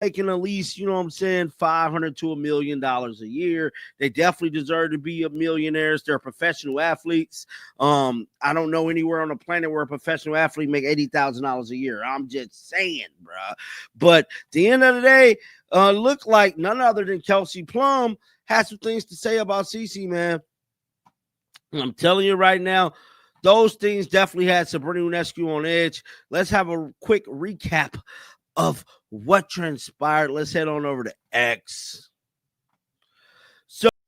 making at least, you know what I'm saying, $500 to $1 million a year. They definitely deserve to be millionaires. They're professional athletes. I don't know anywhere on the planet where a professional athlete make $80,000 a year. I'm just saying, bruh. But at the end of the day, look like none other than Kelsey Plum has some things to say about CC, man. I'm telling you right now, those things definitely had Sabrina Ionescu on edge. Let's have a quick recap of what transpired. Let's head on over to X.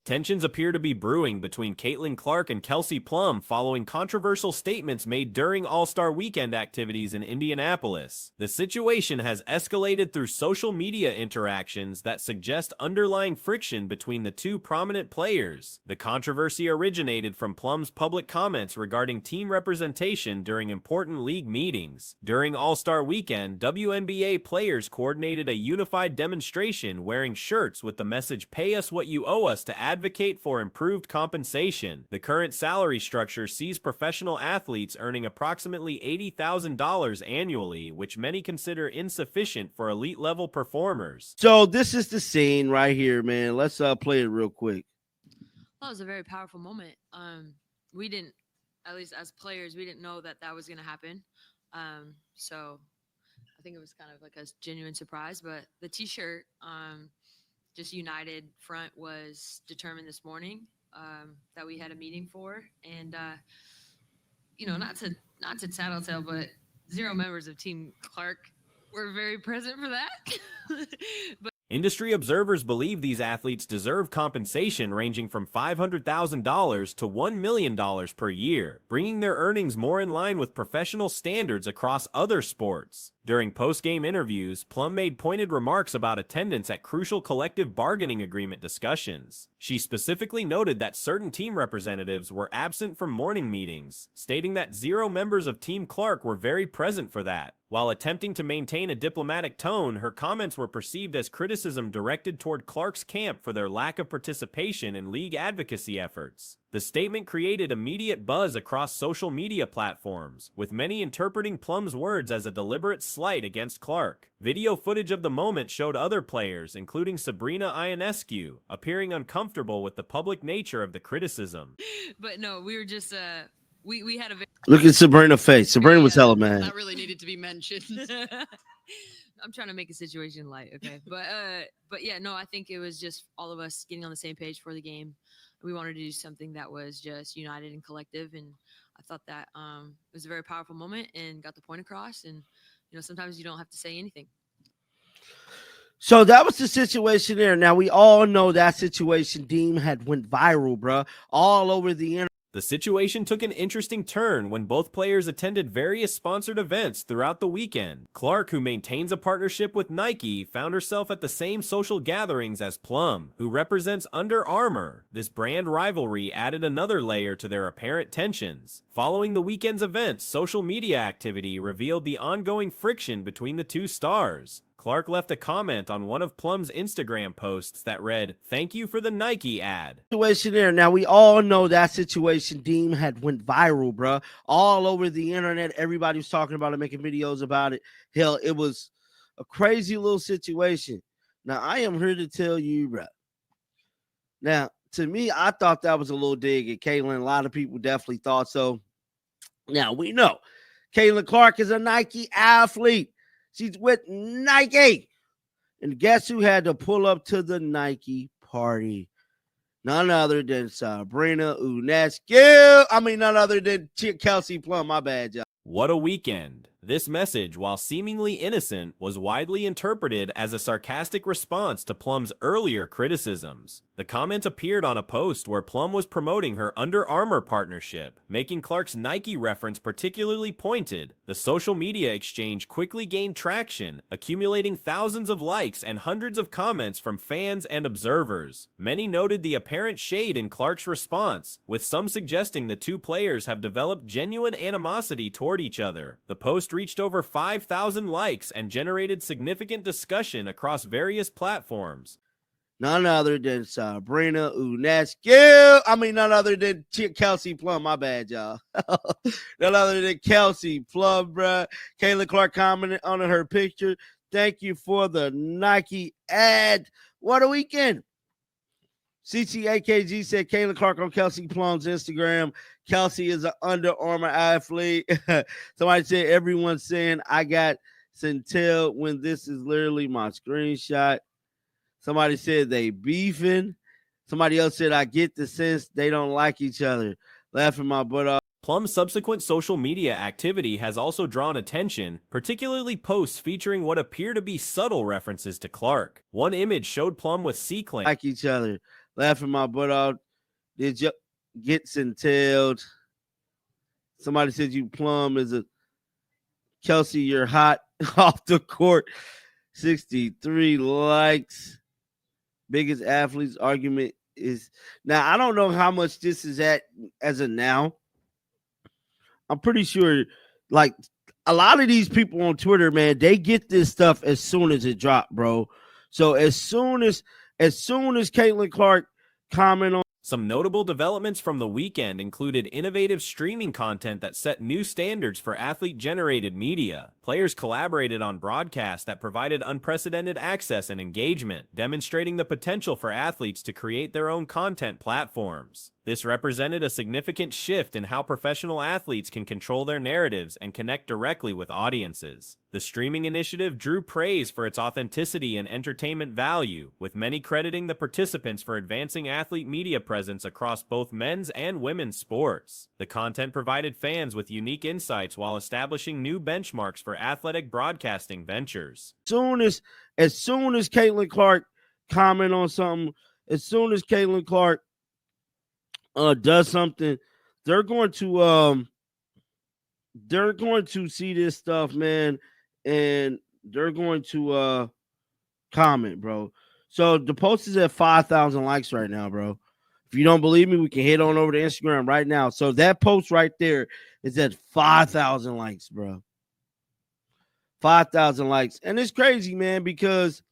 Tensions appear to be brewing between Caitlin Clark and Kelsey Plum following controversial statements made during All-Star Weekend activities in Indianapolis. The situation has escalated through social media interactions that suggest underlying friction between the two prominent players. The controversy originated from Plum's public comments regarding team representation during important league meetings. During All-Star Weekend, WNBA players coordinated a unified demonstration wearing shirts with the message "Pay us what you owe us" to advocate for improved compensation. The current salary structure sees professional athletes earning approximately $80,000 annually, which many consider insufficient for elite-level performers. So this is the scene right here, man. Let's play it real quick. Well, it was a very powerful moment. We didn't, at least as players, we didn't know that was going to happen. So I think it was kind of like a genuine surprise. But the T-shirt, just united front, was determined this morning that we had a meeting for, and not to tattletale, but 0 members of Team Clark were very present for that. But industry observers believe these athletes deserve compensation ranging from $500,000 to $1 million per year, bringing their earnings more in line with professional standards across other sports. During post-game interviews, Plum made pointed remarks about attendance at crucial collective bargaining agreement discussions. She specifically noted that certain team representatives were absent from morning meetings, stating that 0 members of Team Clark were very present for that. While attempting to maintain a diplomatic tone, her comments were perceived as criticism directed toward Clark's camp for their lack of participation in league advocacy efforts. The statement created immediate buzz across social media platforms, with many interpreting Plum's words as a deliberate slight against Clark. Video footage of the moment showed other players, including Sabrina Ionescu, appearing uncomfortable with the public nature of the criticism. But no, we were just we had a very, look at Sabrina's face. Sabrina was hella mad. That really needed to be mentioned. I'm trying to make a situation light, okay? But yeah, no, I think it was just all of us getting on the same page for the game. We wanted to do something that was just united and collective, and I thought that it was a very powerful moment and got the point across. And sometimes you don't have to say anything. So that was the situation there. Now we all know that situation, Deem, had went viral, bro, all over the internet. The situation took an interesting turn when both players attended various sponsored events throughout the weekend. Clark, who maintains a partnership with Nike, found herself at the same social gatherings as Plum, who represents Under Armour. This brand rivalry added another layer to their apparent tensions. Following the weekend's events, social media activity revealed the ongoing friction between the two stars. Clark left a comment on one of Plum's Instagram posts that read, "Thank you for the Nike ad." Situation there. Now we all know that situation, Deem, had went viral, bro, all over the internet. Everybody was talking about it, making videos about it. Hell, it was a crazy little situation. Now I am here to tell you, bro. Now, to me, I thought that was a little dig at Caitlin. A lot of people definitely thought so. Now we know Caitlin Clark is a Nike athlete. She's with Nike. And guess who had to pull up to the Nike party? None other than Sabrina Ionescu. None other than Kelsey Plum. My bad, y'all. What a weekend. This message, while seemingly innocent, was widely interpreted as a sarcastic response to Plum's earlier criticisms. The comment appeared on a post where Plum was promoting her Under Armour partnership, making Clark's Nike reference particularly pointed. The social media exchange quickly gained traction, accumulating thousands of likes and hundreds of comments from fans and observers. Many noted the apparent shade in Clark's response, with some suggesting the two players have developed genuine animosity toward each other. The post reached over 5,000 likes and generated significant discussion across various platforms. None other than Sabrina Ionescu. None other than Kelsey Plum. My bad, y'all. None other than Kelsey Plum, bruh. Caitlin Clark commented on her picture. Thank you for the Nike ad. What a weekend. CCAKG said Caitlin Clark on Kelsey Plum's Instagram. Kelsey is an Under Armour athlete. Somebody said everyone's saying I got Centel when this is literally my screenshot. Somebody said they beefing. Somebody else said I get the sense they don't like each other. Laughing my butt off. Plum's subsequent social media activity has also drawn attention, particularly posts featuring what appear to be subtle references to Clark. One image showed Plum with C-Clan. Like each other. Laughing my butt off. Did you get Centelled? Somebody said you Plum is a Kelsey, you're hot off the court. 63 likes. Biggest athletes argument is now. I don't know how much this is at as of now. I'm pretty sure, like a lot of these people on Twitter, man, they get this stuff as soon as it dropped, bro. So as soon as Caitlin Clark comment on. Some notable developments from the weekend included innovative streaming content that set new standards for athlete-generated media. Players collaborated on broadcasts that provided unprecedented access and engagement, demonstrating the potential for athletes to create their own content platforms. This represented a significant shift in how professional athletes can control their narratives and connect directly with audiences. The streaming initiative drew praise for its authenticity and entertainment value, with many crediting the participants for advancing athlete media presence across both men's and women's sports. The content provided fans with unique insights while establishing new benchmarks for athletic broadcasting ventures. As soon as Caitlin Clark comment on something, as soon as Caitlin Clark does something, they're going to see this stuff, man, and they're going to comment, bro. So the post is at 5,000 likes right now, bro. If you don't believe me, we can head on over to Instagram right now. So that post right there is at 5,000 likes, bro. 5,000 likes. And it's crazy, man, because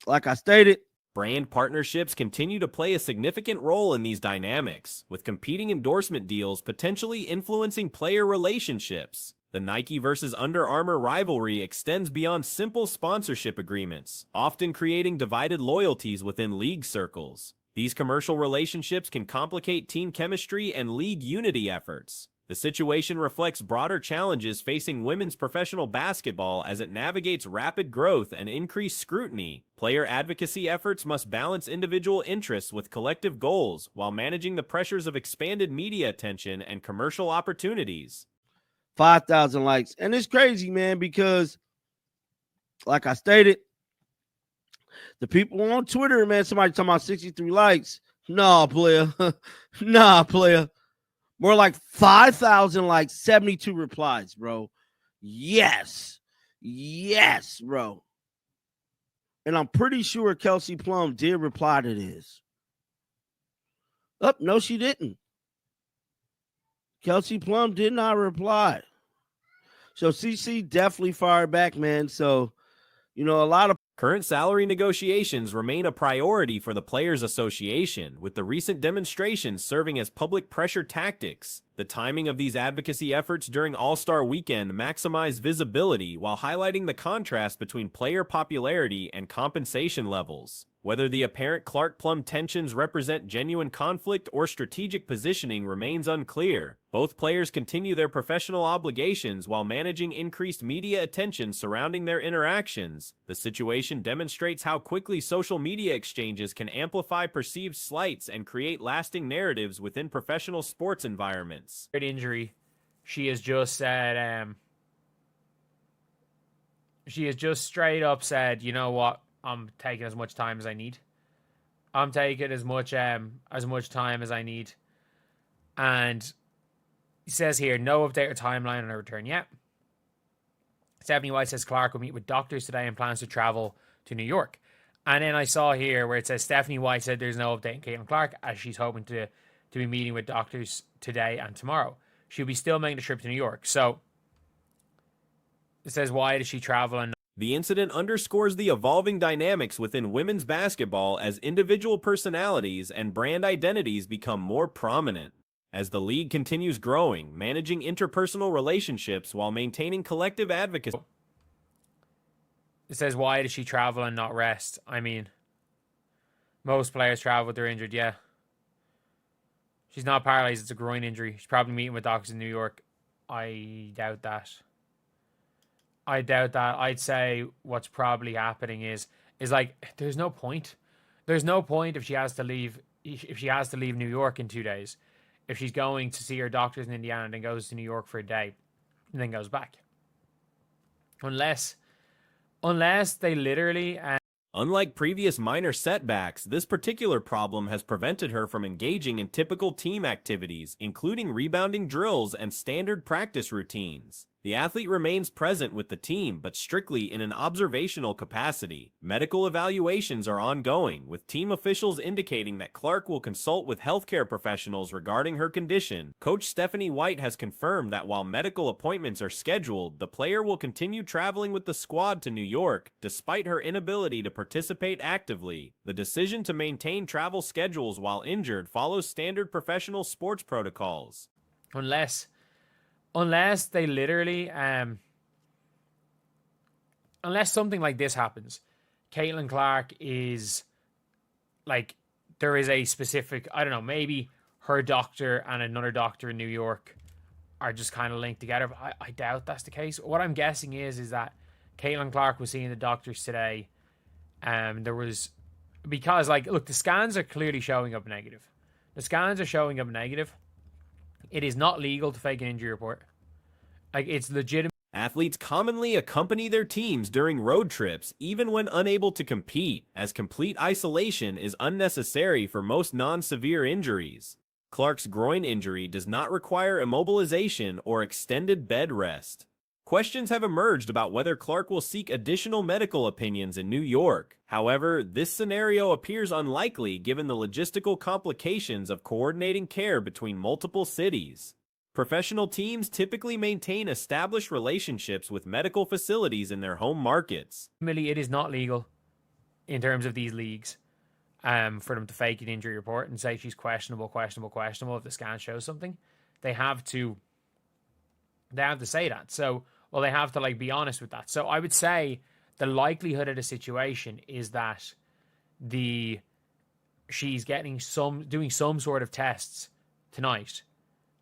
like I stated, brand partnerships continue to play a significant role in these dynamics, with competing endorsement deals potentially influencing player relationships. The Nike versus Under Armour rivalry extends beyond simple sponsorship agreements, often creating divided loyalties within league circles. These commercial relationships can complicate team chemistry and league unity efforts. The situation reflects broader challenges facing women's professional basketball as it navigates rapid growth and increased scrutiny. Player advocacy efforts must balance individual interests with collective goals while managing the pressures of expanded media attention and commercial opportunities. 5,000 likes. And it's crazy, man, because like I stated, the people on Twitter, man, somebody talking about 63 likes. Nah, player. Nah, player. More like 5,000 likes, 72 replies, bro. Yes. Yes, bro. And I'm pretty sure Kelsey Plum did reply to this. Oh, no, she didn't. Kelsey Plum did not reply. So CC definitely fired back, man. So, you know, a lot of current salary negotiations remain a priority for the Players Association, with the recent demonstrations serving as public pressure tactics. The timing of these advocacy efforts during All-Star Weekend maximized visibility while highlighting the contrast between player popularity and compensation levels. Whether the apparent Clark-Plum tensions represent genuine conflict or strategic positioning remains unclear. Both players continue their professional obligations while managing increased media attention surrounding their interactions. The situation demonstrates how quickly social media exchanges can amplify perceived slights and create lasting narratives within professional sports environments. Injury. She has just said, she has just straight up said, you know what? I'm taking as much time as I need. I'm taking as much time as I need. And he says here, no update or timeline on her return yet. Stephanie White says Clark will meet with doctors today and plans to travel to New York. And then I saw here where it says Stephanie White said there's no update on Caitlin Clark as she's hoping to be meeting with doctors today and tomorrow. She'll be still making the trip to New York. So it says, why does she travel? And the incident underscores the evolving dynamics within women's basketball as individual personalities and brand identities become more prominent. As the league continues growing, managing interpersonal relationships while maintaining collective advocacy. It says, why does she travel and not rest? I mean, most players travel if they're injured, yeah. She's not paralyzed. It's a groin injury. She's probably meeting with doctors in New York. I doubt that. I'd say what's probably happening is like, there's no point. There's no point if she has to leave New York in 2 days. If she's going to see her doctors in Indiana and then goes to New York for a day and then goes back. Unless they literally... Unlike previous minor setbacks, this particular problem has prevented her from engaging in typical team activities, including rebounding drills and standard practice routines. The athlete remains present with the team, but strictly in an observational capacity. Medical evaluations are ongoing, with team officials indicating that Clark will consult with healthcare professionals regarding her condition. Coach Stephanie White has confirmed that while medical appointments are scheduled, the player will continue traveling with the squad to New York, despite her inability to participate actively. The decision to maintain travel schedules while injured follows standard professional sports protocols. Unless they literally, unless something like this happens, Caitlin Clark is, like, there is a specific, I don't know, maybe her doctor and another doctor in New York are just kind of linked together. But I doubt that's the case. What I'm guessing is that Caitlin Clark was seeing the doctors today. Because, like, look, the scans are clearly showing up negative. It is not legal to fake an injury report. Like, it's legitimate. Athletes commonly accompany their teams during road trips, even when unable to compete, as complete isolation is unnecessary for most non-severe injuries. Clark's groin injury does not require immobilization or extended bed rest. Questions have emerged about whether Clark will seek additional medical opinions in New York. However, this scenario appears unlikely given the logistical complications of coordinating care between multiple cities. Professional teams typically maintain established relationships with medical facilities in their home markets. It is not legal in terms of these leagues for them to fake an injury report and say she's questionable if the scan shows something. They have to say that. So, well, they have to, like, be honest with that. So I would say the likelihood of the situation is that she's doing some sort of tests tonight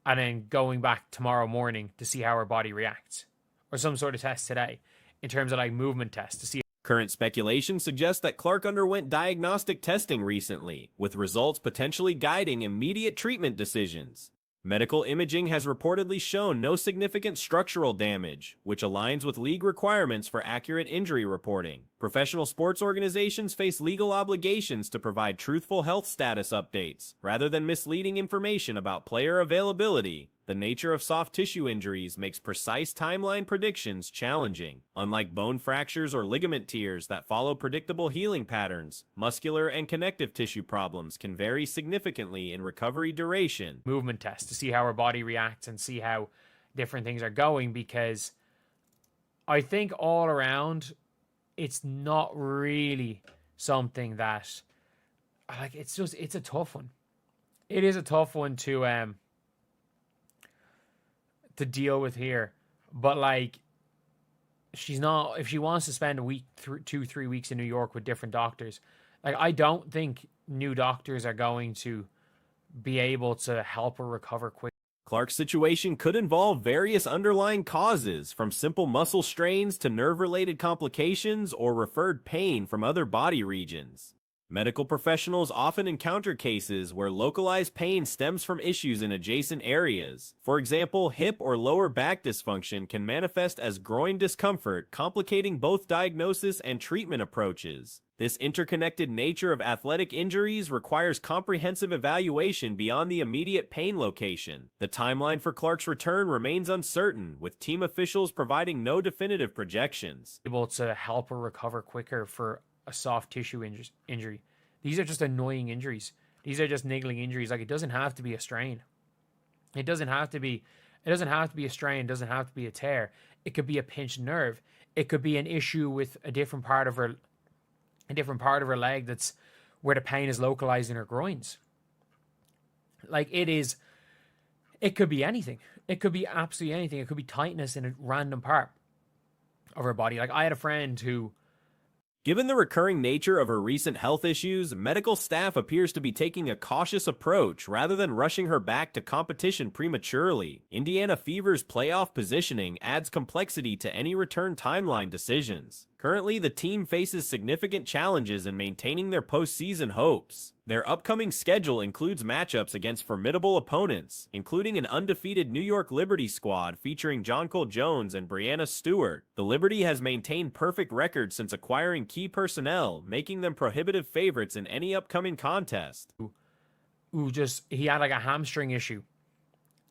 and then going back tomorrow morning to see how her body reacts, or some sort of test today in terms of, like, movement tests to see. Current speculation suggests that Clark underwent diagnostic testing recently, with results potentially guiding immediate treatment decisions. Medical imaging has reportedly shown no significant structural damage, which aligns with league requirements for accurate injury reporting. Professional sports organizations face legal obligations to provide truthful health status updates, rather than misleading information about player availability. The nature of soft tissue injuries makes precise timeline predictions challenging. Unlike bone fractures or ligament tears that follow predictable healing patterns, muscular and connective tissue problems can vary significantly in recovery duration. Movement test to see how her body reacts and see how different things are going, because I think all around it's not really something that, like, it's a tough one. It is a tough one to deal with here, but, like, she's not, if she wants to spend a week, 2-3 weeks in New York with different doctors, like, I don't think new doctors are going to be able to help her recover quick. Clark's situation could involve various underlying causes, from simple muscle strains to nerve-related complications or referred pain from other body regions. Medical professionals often encounter cases where localized pain stems from issues in adjacent areas. For example, hip or lower back dysfunction can manifest as groin discomfort, complicating both diagnosis and treatment approaches. This interconnected nature of athletic injuries requires comprehensive evaluation beyond the immediate pain location. The timeline for Clark's return remains uncertain, with team officials providing no definitive projections. Able to help her recover quicker for a soft tissue injury. These are just annoying injuries. These are just niggling injuries. Like, it doesn't have to be a strain. It doesn't have to be a strain. It doesn't have to be a tear. It could be a pinched nerve. It could be an issue with a different part of her leg that's where the pain is localized in her groins. Like, it could be anything. It could be absolutely anything. It could be tightness in a random part of her body. Like, I had a friend who Given the recurring nature of her recent health issues, medical staff appears to be taking a cautious approach rather than rushing her back to competition prematurely. Indiana Fever's playoff positioning adds complexity to any return timeline decisions. Currently, the team faces significant challenges in maintaining their postseason hopes. Their upcoming schedule includes matchups against formidable opponents, including an undefeated New York Liberty squad featuring Jonquil Jones and Brianna Stewart. The Liberty has maintained perfect records since acquiring key personnel, making them prohibitive favorites in any upcoming contest. He had like a hamstring issue,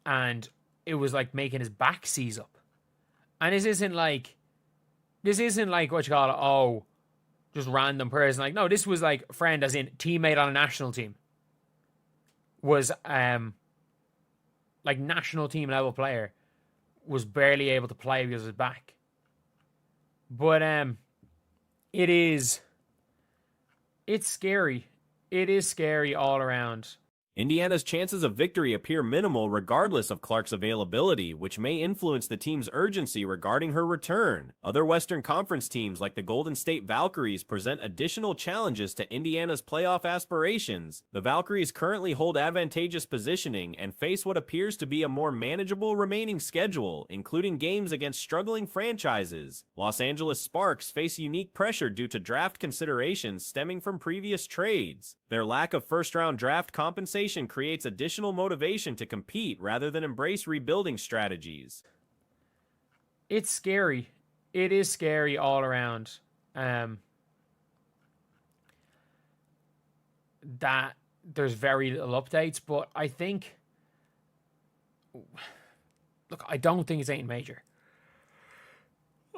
and it was like making his back seize up. And this isn't like what you call it, oh, just random person. Like, no, this was like a friend, as in teammate on a national team. Was like national team level player, was barely able to play because of his back. But it's scary. It is scary all around. Indiana's chances of victory appear minimal regardless of Clark's availability, which may influence the team's urgency regarding her return. Other Western Conference teams like the Golden State Valkyries present additional challenges to Indiana's playoff aspirations. The Valkyries currently hold advantageous positioning and face what appears to be a more manageable remaining schedule, including games against struggling franchises. Los Angeles Sparks face unique pressure due to draft considerations stemming from previous trades. Their lack of first-round draft compensation creates additional motivation to compete rather than embrace rebuilding strategies. It's scary. It is scary all around. That there's very little updates, but I think... Look, I don't think it's anything major.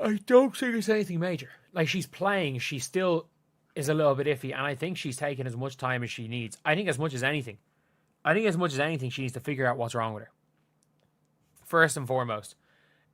I don't think it's anything major. Like, she's playing, she still is a little bit iffy, and I think she's taken as much time as she needs. I think as much as anything, she needs to figure out what's wrong with her. First and foremost,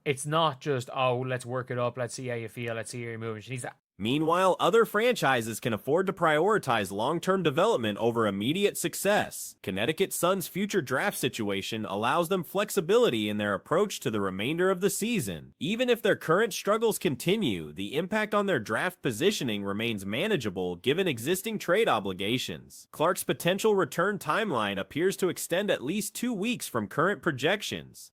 it's not just, oh, let's work it up, let's see how you feel, let's see how you're moving. She needs to... Meanwhile, other franchises can afford to prioritize long-term development over immediate success. Connecticut Sun's future draft situation allows them flexibility in their approach to the remainder of the season. Even if their current struggles continue, the impact on their draft positioning remains manageable given existing trade obligations. Clark's potential return timeline appears to extend at least 2 weeks from current projections.